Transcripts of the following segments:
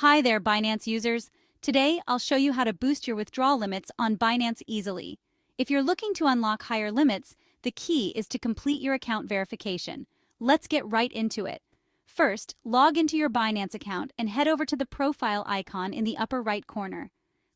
Hi there, Binance users. Today, I'll show you how to boost your withdrawal limits on Binance easily. If you're looking to unlock higher limits, the key is to complete your account verification. Let's get right into it. First, log into your Binance account and head over to the profile icon in the upper right corner.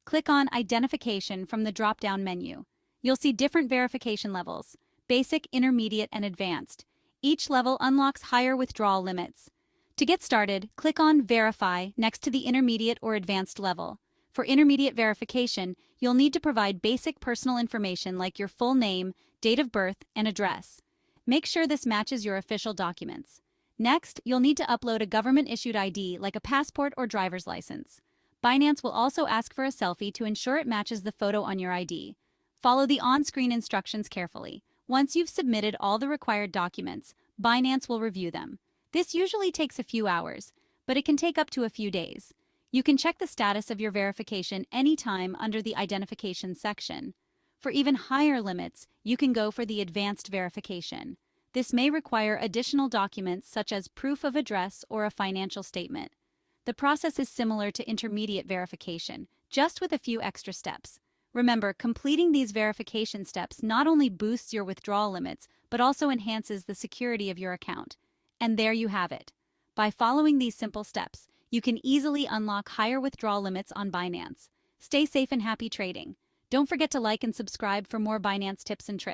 Click on Identification from the drop-down menu. You'll see different verification levels: basic, intermediate, and advanced. Each level unlocks higher withdrawal limits. To get started, click on Verify next to the intermediate or advanced level. For intermediate verification, you'll need to provide basic personal information like your full name, date of birth, and address. Make sure this matches your official documents. Next, you'll need to upload a government-issued ID like a passport or driver's license. Binance will also ask for a selfie to ensure it matches the photo on your ID. Follow the on-screen instructions carefully. Once you've submitted all the required documents, Binance will review them. This usually takes a few hours, but it can take up to a few days. You can check the status of your verification anytime under the Identification section. For even higher limits, you can go for the Advanced verification. This may require additional documents such as proof of address or a financial statement. The process is similar to intermediate verification, just with a few extra steps. Remember, completing these verification steps not only boosts your withdrawal limits, but also enhances the security of your account. And there you have it. By following these simple steps, you can easily unlock higher withdrawal limits on Binance. Stay safe and happy trading. Don't forget to like and subscribe for more Binance tips and tricks.